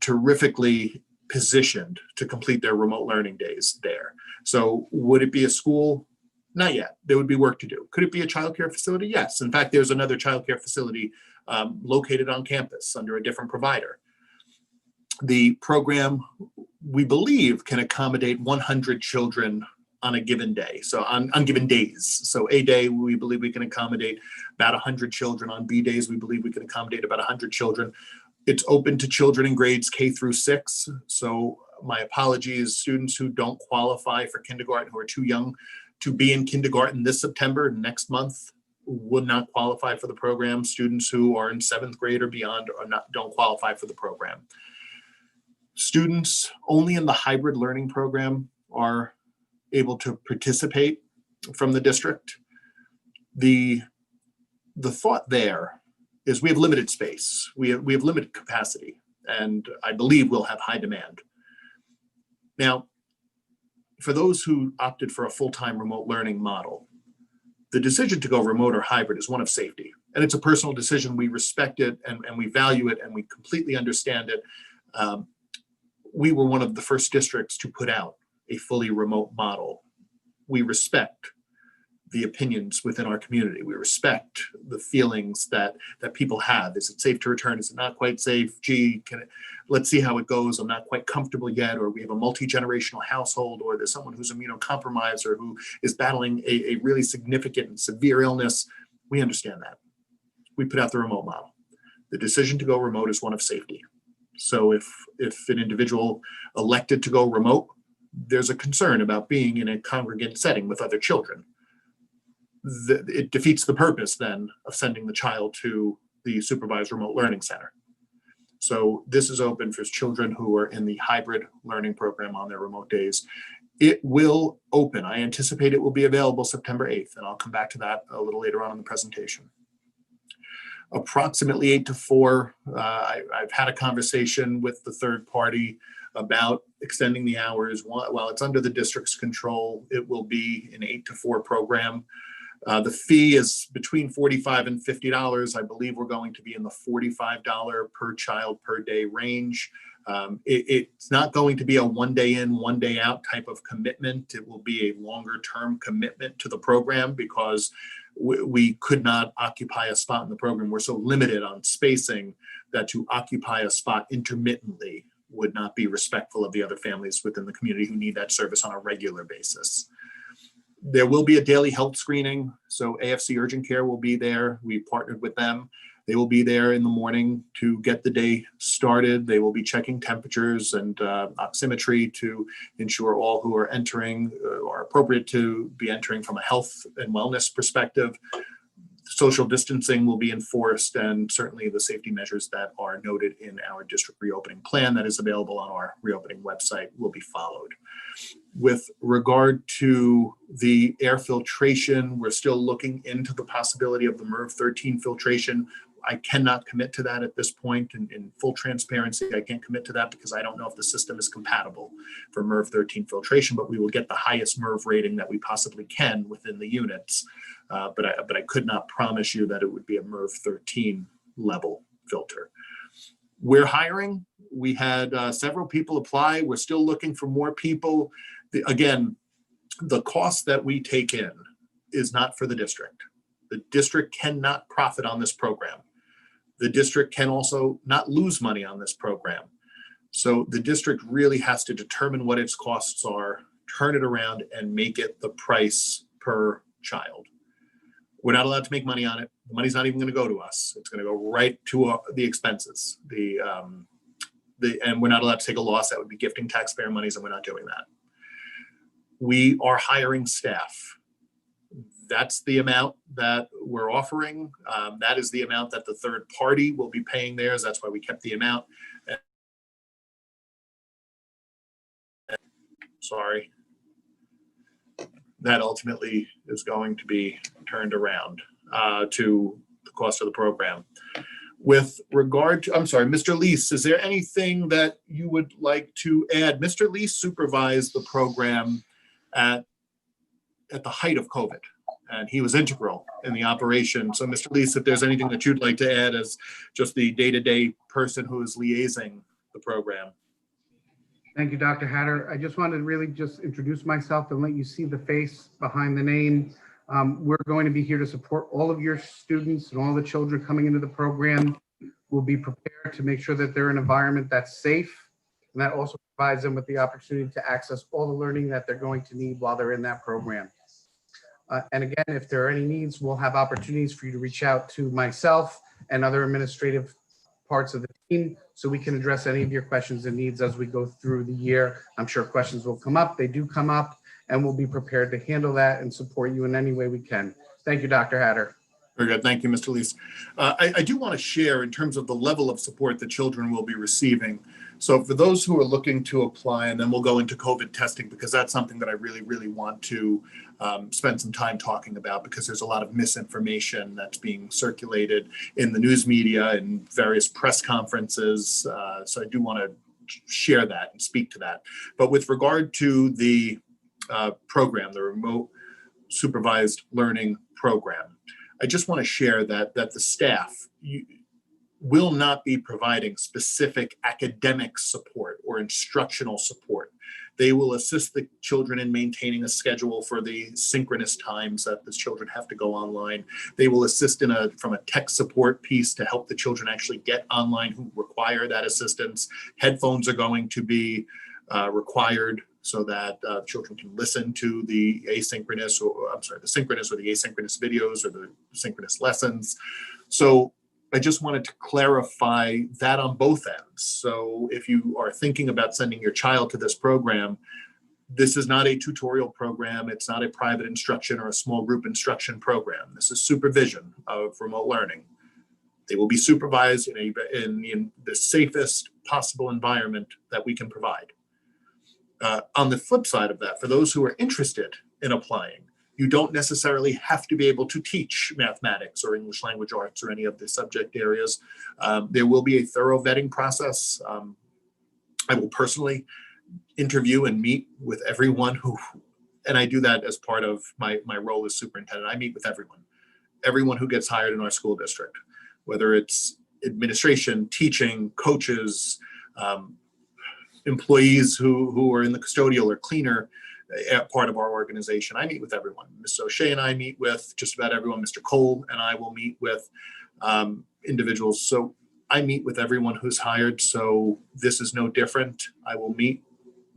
terrifically positioned to complete their remote learning days there. So would it be a school? Not yet. There would be work to do. Could it be a childcare facility? Yes. In fact, there's another childcare facility located on campus under a different provider. The program, we believe, can accommodate 100 children on a given day. So on given days. So A day, we believe we can accommodate about 100 children. On B days, we believe we can accommodate about 100 children. It's open to children in grades K through 6. So my apologies, students who don't qualify for kindergarten, who are too young to be in kindergarten this September, next month, would not qualify for the program. Students who are in 7th grade or beyond don't qualify for the program. Students only in the hybrid learning program are able to participate from the district. The thought there is we have limited space. We have limited capacity, and I believe we'll have high demand. Now, for those who opted for a full-time remote learning model, the decision to go remote or hybrid is one of safety. And it's a personal decision. We respect it and we value it and we completely understand it. We were one of the first districts to put out a fully remote model. We respect the opinions within our community. We respect the feelings that people have. Is it safe to return? Is it not quite safe? Gee, let's see how it goes. I'm not quite comfortable yet. Or we have a multi-generational household, or there's someone who's immunocompromised or who is battling a really significant and severe illness. We understand that. We put out the remote model. The decision to go remote is one of safety. So if an individual elected to go remote, there's a concern about being in a congregate setting with other children. It defeats the purpose then of sending the child to the supervised remote learning center. So this is open for children who are in the hybrid learning program on their remote days. It will open. I anticipate it will be available September 8th, and I'll come back to that a little later on in the presentation. Approximately 8 to 4, I've had a conversation with the third party about extending the hours. While it's under the district's control, it will be an 8 to 4 program. The fee is between $45 and $50. I believe we're going to be in the $45 per child per day range. It's not going to be a one day in, one day out type of commitment. It will be a longer term commitment to the program because we could not occupy a spot in the program. We're so limited on spacing that to occupy a spot intermittently would not be respectful of the other families within the community who need that service on a regular basis. There will be a daily health screening. So AFC Urgent Care will be there. We partnered with them. They will be there in the morning to get the day started. They will be checking temperatures and oximetry to ensure all who are entering are appropriate to be entering from a health and wellness perspective. Social distancing will be enforced, and certainly the safety measures that are noted in our district reopening plan that is available on our reopening website will be followed. With regard to the air filtration, we're still looking into the possibility of the MERV 13 filtration. I cannot commit to that at this point. In full transparency, I can't commit to that because I don't know if the system is compatible for MERV 13 filtration, but we will get the highest MERV rating that we possibly can within the units. But I could not promise you that it would be a MERV 13 level filter. We're hiring. We had several people apply. We're still looking for more people. Again, the cost that we take in is not for the district. The district cannot profit on this program. The district can also not lose money on this program. So the district really has to determine what its costs are, turn it around, and make it the price per child. We're not allowed to make money on it. The money's not even going to go to us. It's going to go right to the expenses. And we're not allowed to take a loss. That would be gifting taxpayer monies, and we're not doing that. We are hiring staff. That's the amount that we're offering. That is the amount that the third party will be paying theirs. That's why we kept the amount. Sorry. That ultimately is going to be turned around to the cost of the program. With regard to, I'm sorry, Mr. Elise, is there anything that you would like to add? Mr. Elise supervised the program at the height of COVID, and he was integral in the operation. So Mr. Elise, if there's anything that you'd like to add as just the day-to-day person who is liaising the program. Thank you, Dr. Hatter. I just wanted to really just introduce myself and let you see the face behind the name. We're going to be here to support all of your students and all the children coming into the program. We'll be prepared to make sure that they're in an environment that's safe, and that also provides them with the opportunity to access all the learning that they're going to need while they're in that program. And again, if there are any needs, we'll have opportunities for you to reach out to myself and other administrative parts of the team so we can address any of your questions and needs as we go through the year. I'm sure questions will come up. They do come up, and we'll be prepared to handle that and support you in any way we can. Thank you, Dr. Hatter. Very good. Thank you, Mr. Elise. I do want to share in terms of the level of support that children will be receiving. So for those who are looking to apply, and then we'll go into COVID testing, because that's something that I really, really want to spend some time talking about, because there's a lot of misinformation that's being circulated in the news media and various press conferences. So I do want to share that and speak to that. But with regard to the program, the remote supervised learning program, I just want to share that the staff will not be providing specific academic support or instructional support. They will assist the children in maintaining a schedule for the synchronous times that the children have to go online. They will assist from a tech support piece to help the children actually get online who require that assistance. Headphones are going to be required so that children can listen to the the synchronous or the asynchronous videos or the synchronous lessons. So I just wanted to clarify that on both ends. So if you are thinking about sending your child to this program, this is not a tutorial program. It's not a private instruction or a small group instruction program. This is supervision of remote learning. They will be supervised in the safest possible environment that we can provide. On the flip side of that, for those who are interested in applying, you don't necessarily have to be able to teach mathematics or English language arts or any of the subject areas. There will be a thorough vetting process. I will personally interview and meet with everyone and I do that as part of my role as superintendent. I meet with everyone who gets hired in our school district, whether it's administration, teaching, coaches, employees who are in the custodial or cleaner part of our organization. I meet with everyone. Ms. O'Shea and I meet with just about everyone. Mr. Cole and I will meet with individuals. So I meet with everyone who's hired. So this is no different. I will meet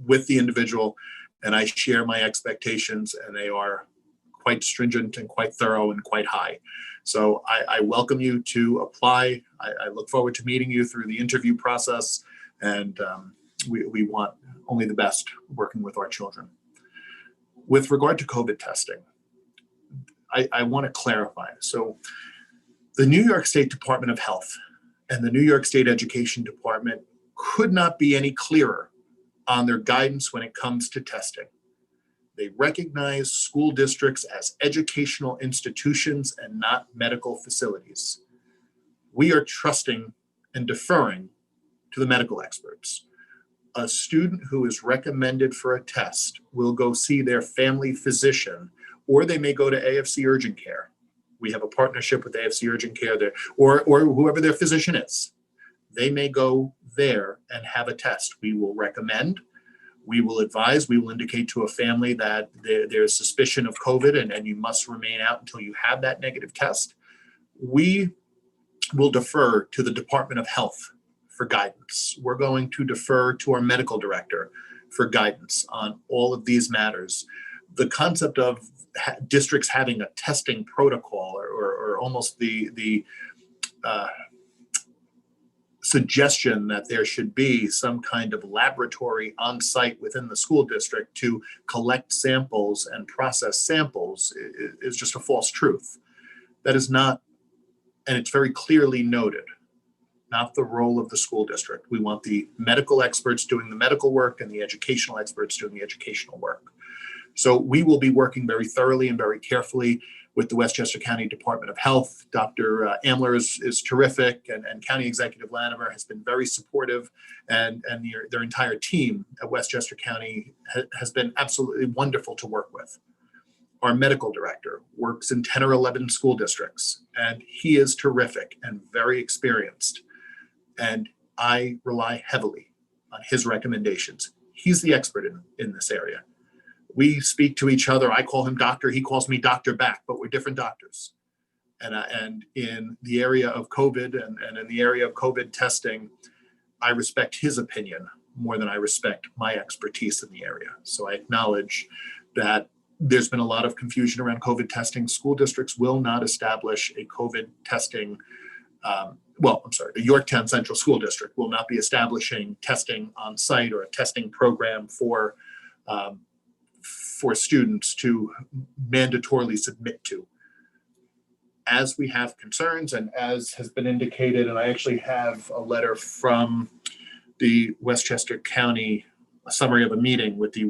with the individual and I share my expectations, and they are quite stringent and quite thorough and quite high. So I welcome you to apply. I look forward to meeting you through the interview process, and we want only the best working with our children. With regard to COVID testing, I want to clarify. So the New York State Department of Health and the New York State Education Department could not be any clearer on their guidance when it comes to testing. They recognize school districts as educational institutions and not medical facilities. We are trusting and deferring to the medical experts. A student who is recommended for a test will go see their family physician, or they may go to AFC Urgent Care. We have a partnership with AFC Urgent Care there, or whoever their physician is. They may go there and have a test. We will recommend, we will advise, we will indicate to a family that there's suspicion of COVID and you must remain out until you have that negative test. We will defer to the Department of Health for guidance. We're going to defer to our medical director for guidance on all of these matters. The concept of districts having a testing protocol or almost the suggestion that there should be some kind of laboratory on site within the school district to collect samples and process samples is just a false truth. That is not, and it's very clearly noted, not the role of the school district. We want the medical experts doing the medical work and the educational experts doing the educational work. So we will be working very thoroughly and very carefully with the Westchester County Department of Health. Dr. Amler is terrific, and County Executive Lanimer has been very supportive, and their entire team at Westchester County has been absolutely wonderful to work with. Our medical director works in 10 or 11 school districts, and he is terrific and very experienced. And I rely heavily on his recommendations. He's the expert in this area. We speak to each other. I call him doctor. He calls me doctor back, but we're different doctors. And in the area of COVID and in the area of COVID testing, I respect his opinion more than I respect my expertise in the area. So I acknowledge that there's been a lot of confusion around COVID testing. School districts will not establish a COVID testing the Yorktown Central School District will not be establishing testing on site or a testing program for students to mandatorily submit to. As we have concerns and as has been indicated, and I actually have a letter from the Westchester County, a summary of a meeting with the the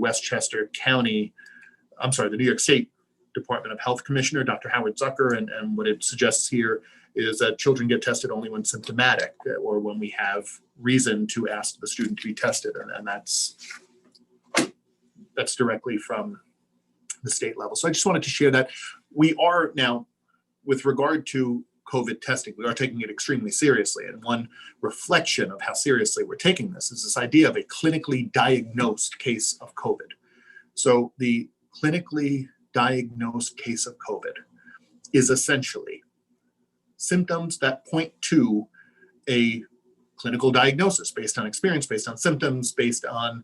New York State Department of Health Commissioner, Dr. Howard Zucker, and what it suggests here is that children get tested only when symptomatic or when we have reason to ask the student to be tested. And that's directly from the state level. So I just wanted to share that. We are now, with regard to COVID testing. We are taking it extremely seriously. And one reflection of how seriously we're taking this is this idea of a clinically diagnosed case of COVID. So the clinically diagnosed case of COVID is essentially symptoms that point to a clinical diagnosis based on experience, based on symptoms, based on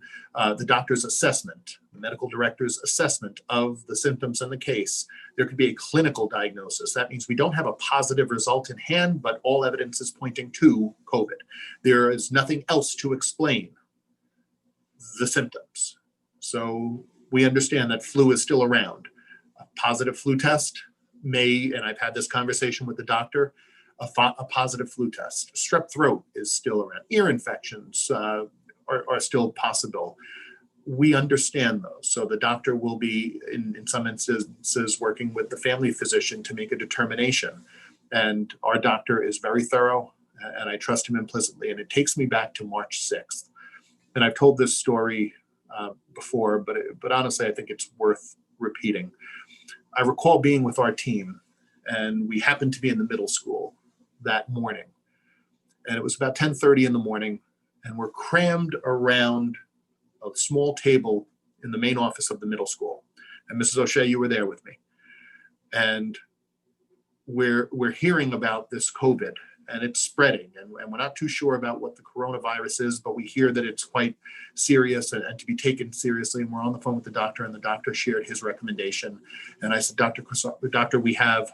the doctor's assessment, the medical director's assessment of the symptoms in the case. There could be a clinical diagnosis. That means we don't have a positive result in hand, but all evidence is pointing to COVID. There is nothing else to explain the symptoms. So we understand that flu is still around. A positive flu test may, and I've had this conversation with the doctor, a positive flu test. Strep throat is still around. Ear infections are still possible. We understand those. So the doctor will be, in some instances, working with the family physician to make a determination. And our doctor is very thorough, and I trust him implicitly. And it takes me back to March 6th. And I've told this story before, but honestly, I think it's worth repeating. I recall being with our team, and we happened to be in the middle school that morning. And it was about 10:30 in the morning, and we're crammed around a small table in the main office of the middle school. And Mrs. O'Shea, you were there with me. And we're hearing about this COVID, and it's spreading, and we're not too sure about what the coronavirus is, but we hear that it's quite serious and to be taken seriously. And we're on the phone with the doctor, and the doctor shared his recommendation. And I said, Doctor, we have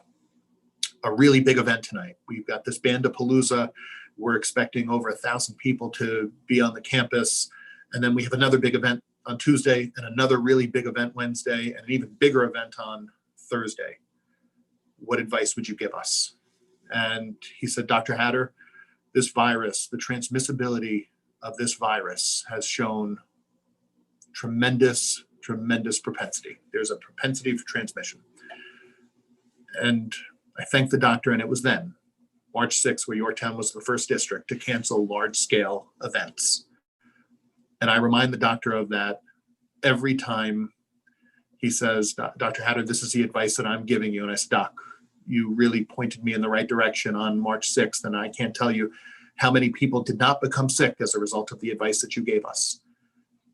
a really big event tonight. We've got this Bandapalooza. We're expecting over 1,000 people to be on the campus. And then we have another big event on Tuesday, and another really big event Wednesday, and an even bigger event on Thursday. What advice would you give us? And he said, Dr. Hatter, this virus, the transmissibility of this virus has shown tremendous propensity. There's a propensity for transmission. And I thanked the doctor, and it was then, March 6th, where Yorktown was the first district to cancel large-scale events. And I remind the doctor of that every time he says, Dr. Hatter, this is the advice that I'm giving you. And I said, Doc, you really pointed me in the right direction on March 6th. And I can't tell you how many people did not become sick as a result of the advice that you gave us.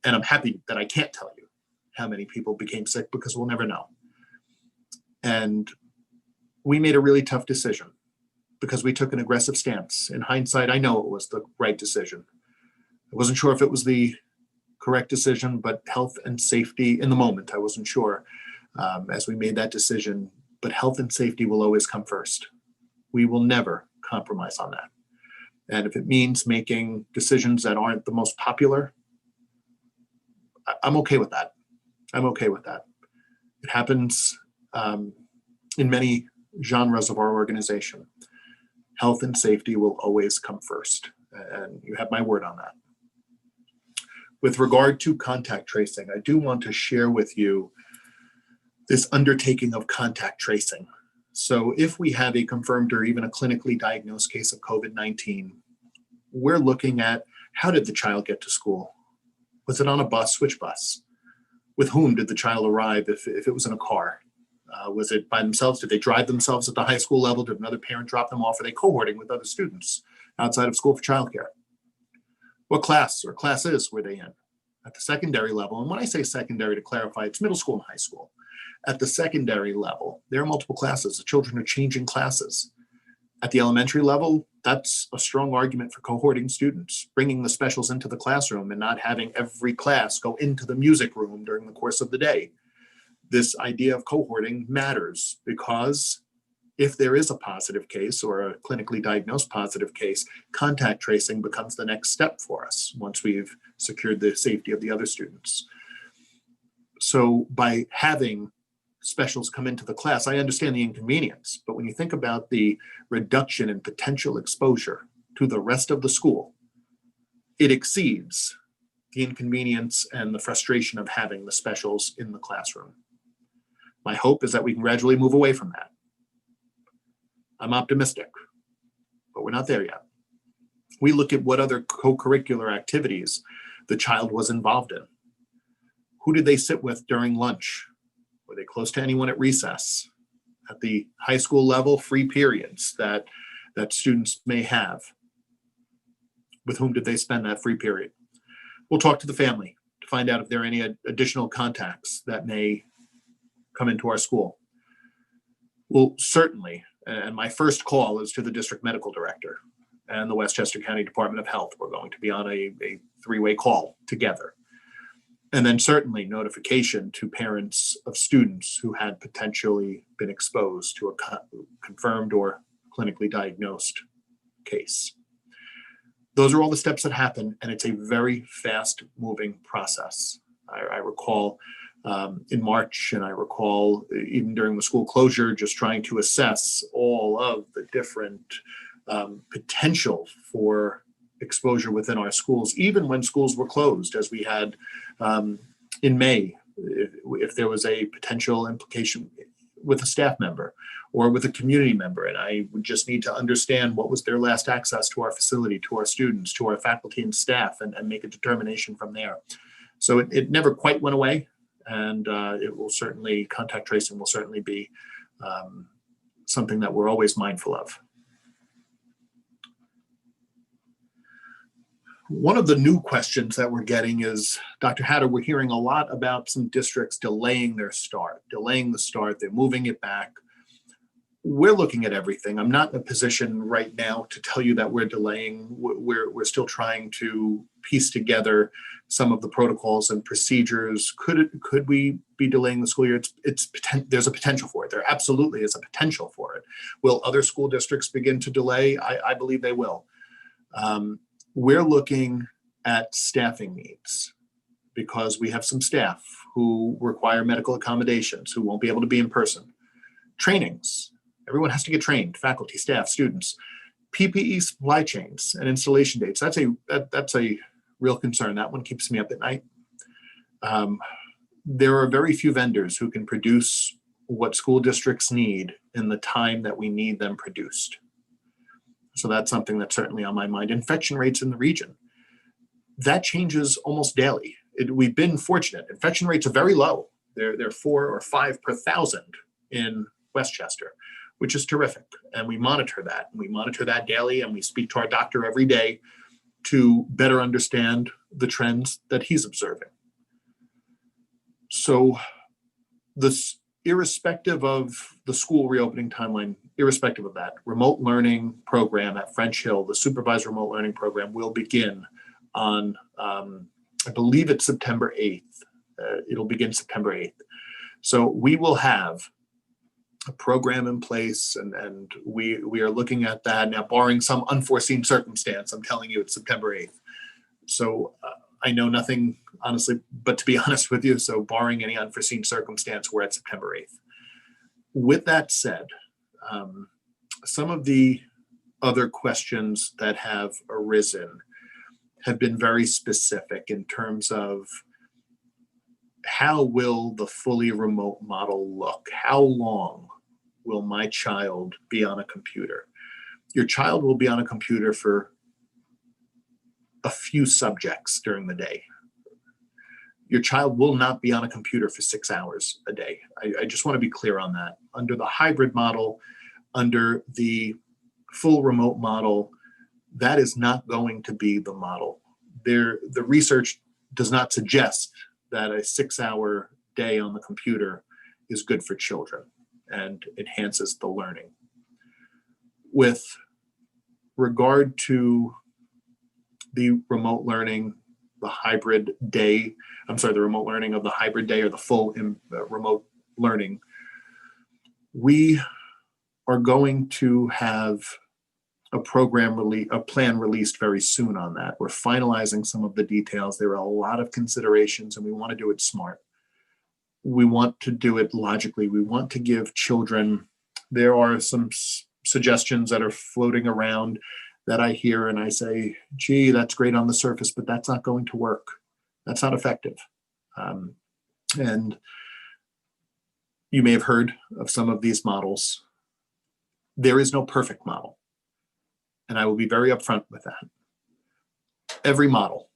And I'm happy that I can't tell you how many people became sick, because we'll never know. And we made a really tough decision because we took an aggressive stance. In hindsight, I know it was the right decision. I wasn't sure if it was the correct decision, but health and safety in the moment, I wasn't sure as we made that decision. But health and safety will always come first. We will never compromise on that. And if it means making decisions that aren't the most popular, I'm okay with that. I'm okay with that. It happens in many genres of our organization. Health and safety will always come first. And you have my word on that. With regard to contact tracing, I do want to share with you this undertaking of contact tracing. So if we have a confirmed or even a clinically diagnosed case of COVID-19, we're looking at, how did the child get to school? Was it on a bus? Which bus? With whom did the child arrive if it was in a car? Was it by themselves? Did they drive themselves at the high school level? Did another parent drop them off? Are they cohorting with other students outside of school for childcare? What class or classes were they in? At the secondary level, and when I say secondary, to clarify, it's middle school and high school. At the secondary level, there are multiple classes. The children are changing classes. At the elementary level, that's a strong argument for cohorting students, bringing the specials into the classroom and not having every class go into the music room during the course of the day. This idea of cohorting matters because if there is a positive case or a clinically diagnosed positive case, contact tracing becomes the next step for us once we've secured the safety of the other students. So by having specials come into the class, I understand the inconvenience, but when you think about the reduction in potential exposure to the rest of the school, it exceeds the inconvenience and the frustration of having the specials in the classroom. My hope is that we can gradually move away from that. I'm optimistic, but we're not there yet. We look at what other co-curricular activities the child was involved in. Who did they sit with during lunch? Were they close to anyone at recess? at the high school level, free periods that students may have. With whom did they spend that free period? We'll talk to the family to find out if there are any additional contacts that may come into our school. Well, certainly, and my first call is to the district medical director and the Westchester County Department of Health. We're going to be on a three-way call together. And then certainly notification to parents of students who had potentially been exposed to a confirmed or clinically diagnosed case. Those are all the steps that happen, and it's a very fast-moving process. I recall in March, and I recall even during the school closure, just trying to assess all of the different potential for exposure within our schools, even when schools were closed, as we had in May, if there was a potential implication with a staff member or with a community member, and I would just need to understand what was their last access to our facility, to our students, to our faculty and staff, and make a determination from there. So it never quite went away, and it will certainly, contact tracing will certainly be something that we're always mindful of. One of the new questions that we're getting is, Dr. Hattar, we're hearing a lot about some districts delaying the start. They're moving it back. We're looking at everything. I'm not in a position right now to tell you that we're delaying. We're still trying to piece together some of the protocols and procedures. Could we be delaying the school year? There's a potential for it. There absolutely is a potential for it. Will other school districts begin to delay? I believe they will. We're looking at staffing needs because we have some staff who require medical accommodations, who won't be able to be in person. Trainings. Everyone has to get trained, faculty, staff, students. PPE supply chains and installation dates. That's a real concern. That one keeps me up at night. There are very few vendors who can produce what school districts need in the time that we need them produced. So that's something that's certainly on my mind. Infection rates in the region. That changes almost daily. We've been fortunate. Infection rates are very low. They're 4 or 5 per 1,000 in Westchester, which is terrific. And we monitor that. We monitor that daily, and we speak to our doctor every day to better understand the trends that he's observing. So this, irrespective of the school reopening timeline, irrespective of that, remote learning program at French Hill, the supervised remote learning program, will begin on, I believe it's September 8th. It'll begin September 8th. So we will have a program in place, and we are looking at that now, barring some unforeseen circumstance. I'm telling you, it's September 8th. So I know nothing, honestly, but to be honest with you, so barring any unforeseen circumstance, we're at September 8th. With that said, some of the other questions that have arisen have been very specific in terms of how will the fully remote model look? How long will my child be on a computer? Your child will be on a computer for a few subjects during the day. Your child will not be on a computer for 6 hours a day. I just want to be clear on that. Under the hybrid model, under the full remote model, that is not going to be the model. The research does not suggest that a 6-hour day on the computer is good for children and enhances the learning. With regard to the remote learning, the hybrid day, the remote learning of the hybrid day or the full remote learning, we are going to have a plan released very soon on that. We're finalizing some of the details. There are a lot of considerations, and we want to do it smart. We want to do it logically. We want to give children, there are some suggestions that are floating around that I hear and I say, gee, that's great on the surface, but that's not going to work. That's not effective. And you may have heard of some of these models. There is no perfect model. And I will be very upfront with that. Every model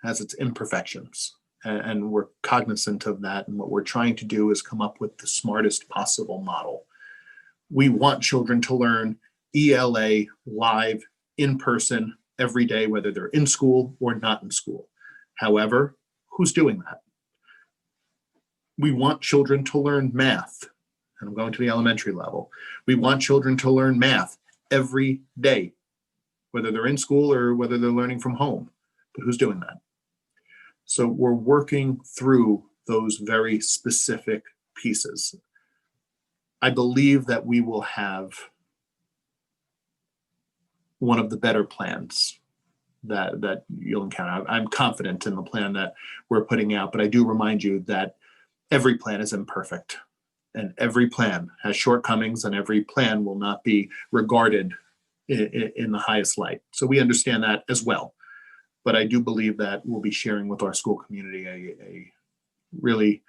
has its imperfections. and we're cognizant of that. And what we're trying to do is come up with the smartest possible model. We want children to learn ELA live, in person, every day, whether they're in school or not in school. However, who's doing that? We want children to learn math, and I'm going to the elementary level. We want children to learn math every day, whether they're in school or whether they're learning from home. But who's doing that? So we're working through those very specific pieces. I believe that we will have one of the better plans that you'll encounter. I'm confident in the plan that we're putting out, but I do remind you that every plan is imperfect and every plan has shortcomings, and every plan will not be regarded in the highest light. So we understand that as well. But I do believe that we'll be sharing with our school community a really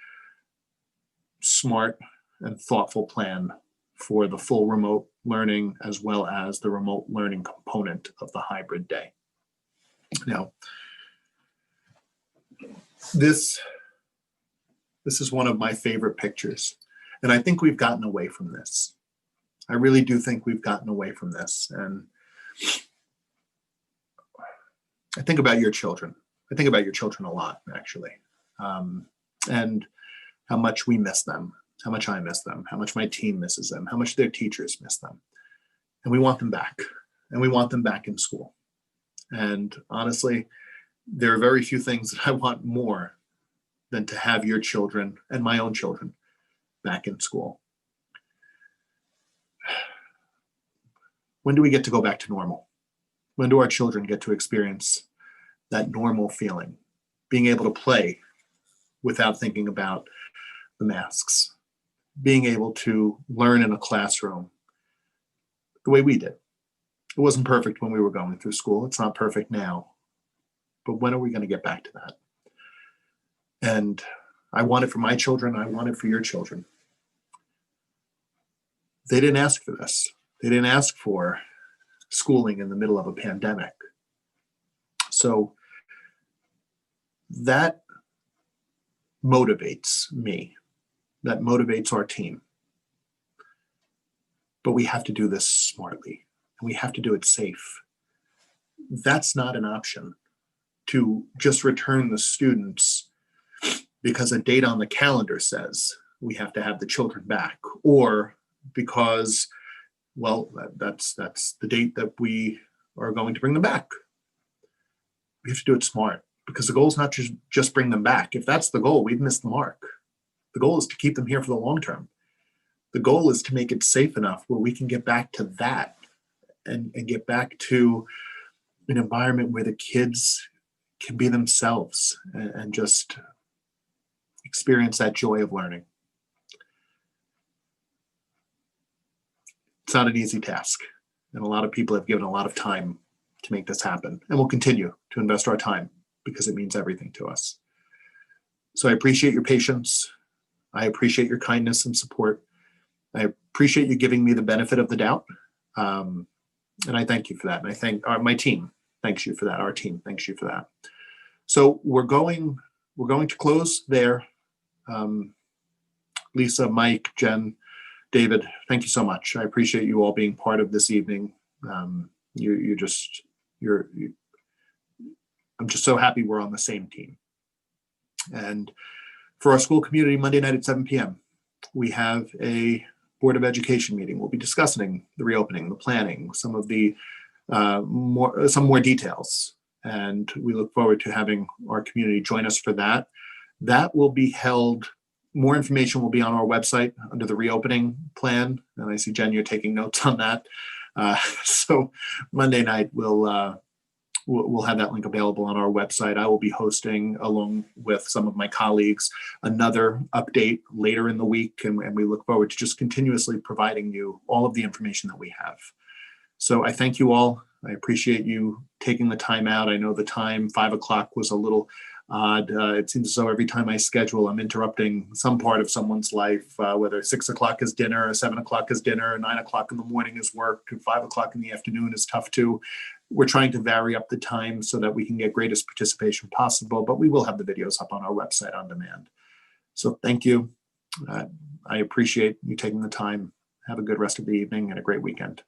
smart and thoughtful plan for the full remote learning as well as the remote learning component of the hybrid day. Now, this is one of my favorite pictures, and I think we've gotten away from this. I really do think we've gotten away from this. And I think about your children. I think about your children a lot, actually, and how much we miss them, how much I miss them, how much my team misses them, how much their teachers miss them. And we want them back, and we want them back in school. And honestly, there are very few things that I want more than to have your children and my own children back in school. When do we get to go back to normal? When do our children get to experience that normal feeling, being able to play without thinking about the masks, being able to learn in a classroom the way we did? It wasn't perfect when we were going through school. It's not perfect now. But when are we going to get back to that? And I want it for my children. I want it for your children. They didn't ask for this. They didn't ask for schooling in the middle of a pandemic. So that motivates me. That motivates our team. But we have to do this smartly, and we have to do it safe. That's not an option, to just return the students because a date on the calendar says we have to have the children back, or because, well, that's the date that we are going to bring them back. We have to do it smart, because the goal is not just bring them back. If that's the goal, we've missed the mark. The goal is to keep them here for the long term. The goal is to make it safe enough where we can get back to that and get back to an environment where the kids can be themselves and just experience that joy of learning. It's not an easy task, and a lot of people have given a lot of time to make this happen, and we'll continue to invest our time because it means everything to us. So I appreciate your patience. I appreciate your kindness and support. I appreciate you giving me the benefit of the doubt. And I thank you for that. And I thank my team thanks you for that. Our team thanks you for that. So we're going to close there. Lisa, Mike, Jen, David, thank you so much. I appreciate you all being part of this evening. I'm just so happy we're on the same team. And for our school community, Monday night at 7 p.m., we have a Board of Education meeting. We'll be discussing the reopening, the planning, some of the more details. And we look forward to having our community join us for that. That will be held, more information will be on our website under the reopening plan. And I see, Jen, you're taking notes on that. So Monday night, we'll have that link available on our website. I will be hosting, along with some of my colleagues, another update later in the week. And we look forward to just continuously providing you all of the information that we have. So I thank you all. I appreciate you taking the time out. I know the time, 5 o'clock, was a little odd. It seems as though every time I schedule, I'm interrupting some part of someone's life, whether 6 o'clock is dinner, or 7 o'clock is dinner, or 9 o'clock in the morning is work, and 5 o'clock in the afternoon is tough too. We're trying to vary up the time so that we can get greatest participation possible, but we will have the videos up on our website on demand. So thank you. I appreciate you taking the time. Have a good rest of the evening and a great weekend.